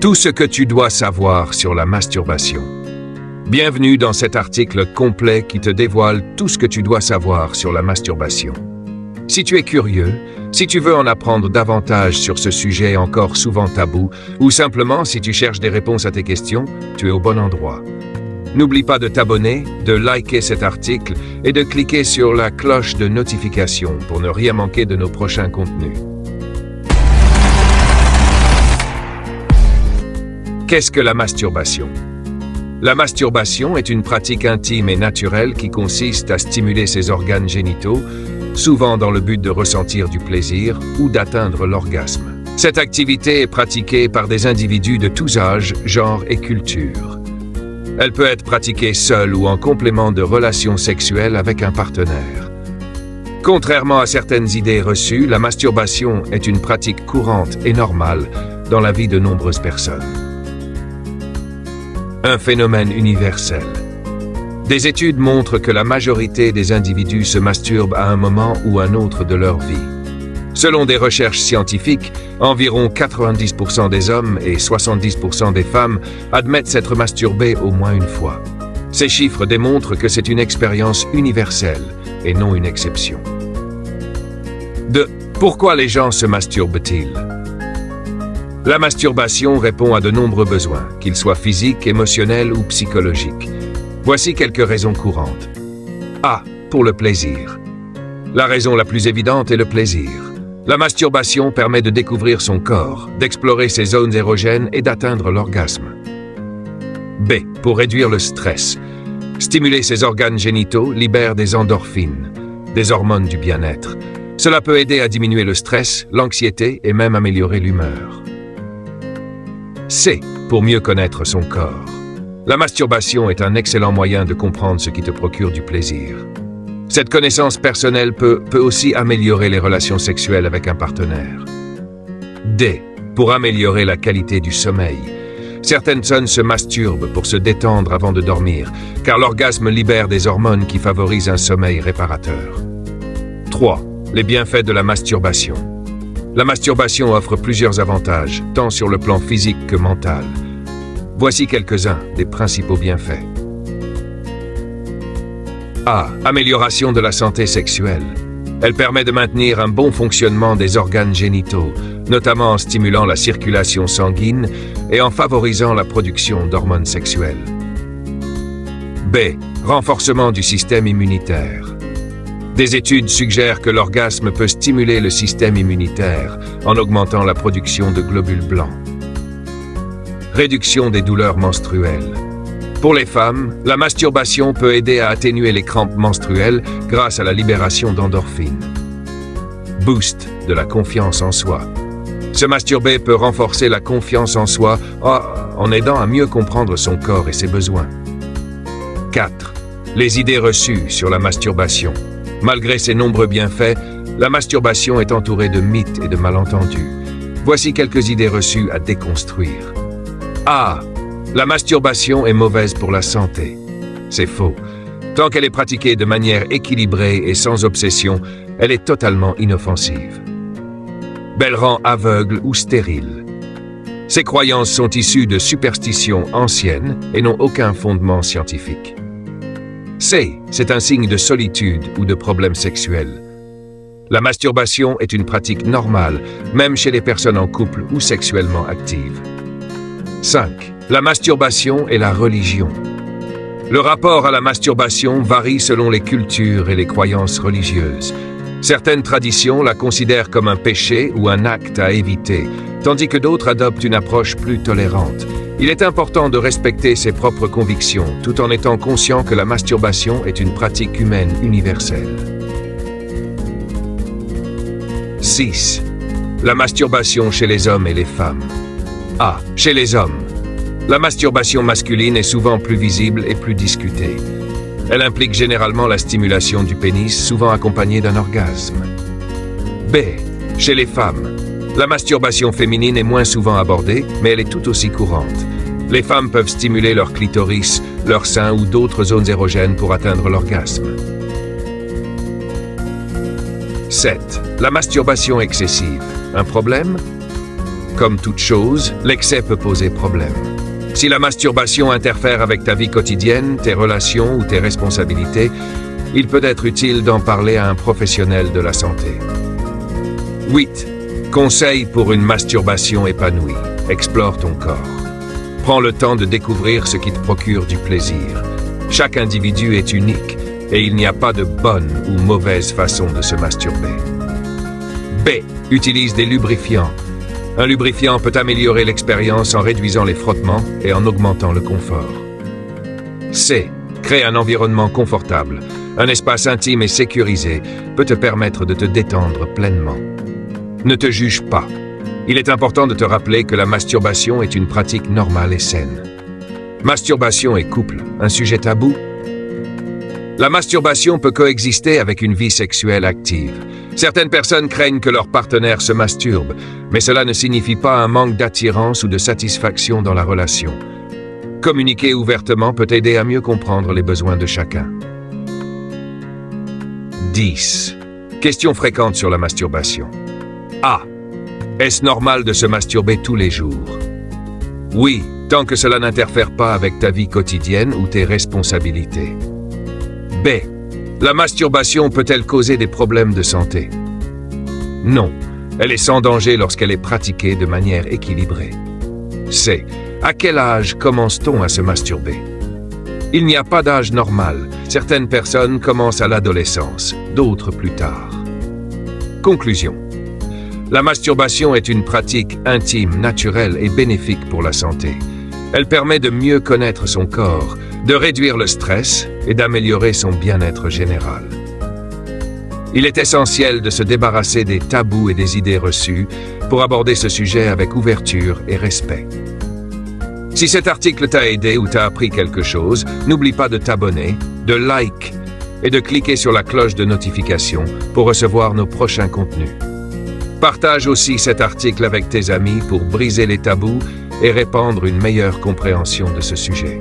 Tout ce que tu dois savoir sur la masturbation. Bienvenue dans cet article complet qui te dévoile tout ce que tu dois savoir sur la masturbation. Si tu es curieux, si tu veux en apprendre davantage sur ce sujet encore souvent tabou, ou simplement si tu cherches des réponses à tes questions, tu es au bon endroit. N'oublie pas de t'abonner, de liker cet article et de cliquer sur la cloche de notification pour ne rien manquer de nos prochains contenus. Qu'est-ce que la masturbation? La masturbation est une pratique intime et naturelle qui consiste à stimuler ses organes génitaux, souvent dans le but de ressentir du plaisir ou d'atteindre l'orgasme. Cette activité est pratiquée par des individus de tous âges, genres et cultures. Elle peut être pratiquée seule ou en complément de relations sexuelles avec un partenaire. Contrairement à certaines idées reçues, la masturbation est une pratique courante et normale dans la vie de nombreuses personnes. Un phénomène universel. Des études montrent que la majorité des individus se masturbent à un moment ou un autre de leur vie. Selon des recherches scientifiques, environ 90% des hommes et 70% des femmes admettent s'être masturbés au moins une fois. Ces chiffres démontrent que c'est une expérience universelle et non une exception. 2. Pourquoi les gens se masturbent-ils? La masturbation répond à de nombreux besoins, qu'ils soient physiques, émotionnels ou psychologiques. Voici quelques raisons courantes. A. Pour le plaisir. La raison la plus évidente est le plaisir. La masturbation permet de découvrir son corps, d'explorer ses zones érogènes et d'atteindre l'orgasme. B. Pour réduire le stress. Stimuler ses organes génitaux libère des endorphines, des hormones du bien-être. Cela peut aider à diminuer le stress, l'anxiété et même améliorer l'humeur. C. Pour mieux connaître son corps. La masturbation est un excellent moyen de comprendre ce qui te procure du plaisir. Cette connaissance personnelle peut aussi améliorer les relations sexuelles avec un partenaire. D. Pour améliorer la qualité du sommeil. Certaines personnes se masturbent pour se détendre avant de dormir, car l'orgasme libère des hormones qui favorisent un sommeil réparateur. 3. Les bienfaits de la masturbation. La masturbation offre plusieurs avantages, tant sur le plan physique que mental. Voici quelques-uns des principaux bienfaits. A. Amélioration de la santé sexuelle. Elle permet de maintenir un bon fonctionnement des organes génitaux, notamment en stimulant la circulation sanguine et en favorisant la production d'hormones sexuelles. B. Renforcement du système immunitaire. Des études suggèrent que l'orgasme peut stimuler le système immunitaire en augmentant la production de globules blancs. Réduction des douleurs menstruelles. Pour les femmes, la masturbation peut aider à atténuer les crampes menstruelles grâce à la libération d'endorphines. Boost de la confiance en soi. Se masturber peut renforcer la confiance en soi en aidant à mieux comprendre son corps et ses besoins. 4. Les idées reçues sur la masturbation. Malgré ses nombreux bienfaits, la masturbation est entourée de mythes et de malentendus. Voici quelques idées reçues à déconstruire. A. La masturbation est mauvaise pour la santé. C'est faux. Tant qu'elle est pratiquée de manière équilibrée et sans obsession, elle est totalement inoffensive. B. Elle rend aveugle ou stérile. Ces croyances sont issues de superstitions anciennes et n'ont aucun fondement scientifique. C. C'est un signe de solitude ou de problèmes sexuels. La masturbation est une pratique normale, même chez les personnes en couple ou sexuellement actives. 5. La masturbation et la religion. Le rapport à la masturbation varie selon les cultures et les croyances religieuses. Certaines traditions la considèrent comme un péché ou un acte à éviter, tandis que d'autres adoptent une approche plus tolérante. Il est important de respecter ses propres convictions, tout en étant conscient que la masturbation est une pratique humaine universelle. 6. La masturbation chez les hommes et les femmes. A. Chez les hommes. La masturbation masculine est souvent plus visible et plus discutée. Elle implique généralement la stimulation du pénis, souvent accompagnée d'un orgasme. B. Chez les femmes. La masturbation féminine est moins souvent abordée, mais elle est tout aussi courante. Les femmes peuvent stimuler leur clitoris, leur sein ou d'autres zones érogènes pour atteindre l'orgasme. 7. La masturbation excessive. Un problème? comme toute chose, l'excès peut poser problème. Si la masturbation interfère avec ta vie quotidienne, tes relations ou tes responsabilités, il peut être utile d'en parler à un professionnel de la santé. 8. Conseils pour une masturbation épanouie. Explore ton corps. Prends le temps de découvrir ce qui te procure du plaisir. Chaque individu est unique et il n'y a pas de bonne ou mauvaise façon de se masturber. B. Utilise des lubrifiants. Un lubrifiant peut améliorer l'expérience en réduisant les frottements et en augmentant le confort. C. Crée un environnement confortable. Un espace intime et sécurisé peut te permettre de te détendre pleinement. Ne te juge pas. Il est important de te rappeler que la masturbation est une pratique normale et saine. Masturbation et couple, un sujet tabou? La masturbation peut coexister avec une vie sexuelle active. Certaines personnes craignent que leur partenaire se masturbe, mais cela ne signifie pas un manque d'attirance ou de satisfaction dans la relation. Communiquer ouvertement peut aider à mieux comprendre les besoins de chacun. 10. Questions fréquentes sur la masturbation. A. Est-ce normal de se masturber tous les jours? Oui, tant que cela n'interfère pas avec ta vie quotidienne ou tes responsabilités. B. La masturbation peut-elle causer des problèmes de santé? Non, elle est sans danger lorsqu'elle est pratiquée de manière équilibrée. C. À quel âge commence-t-on à se masturber? Il n'y a pas d'âge normal. Certaines personnes commencent à l'adolescence, d'autres plus tard. Conclusion. La masturbation est une pratique intime, naturelle et bénéfique pour la santé. Elle permet de mieux connaître son corps, de réduire le stress et d'améliorer son bien-être général. Il est essentiel de se débarrasser des tabous et des idées reçues pour aborder ce sujet avec ouverture et respect. Si cet article t'a aidé ou t'a appris quelque chose, n'oublie pas de t'abonner, de like et de cliquer sur la cloche de notification pour recevoir nos prochains contenus. Partage aussi cet article avec tes amis pour briser les tabous et répandre une meilleure compréhension de ce sujet.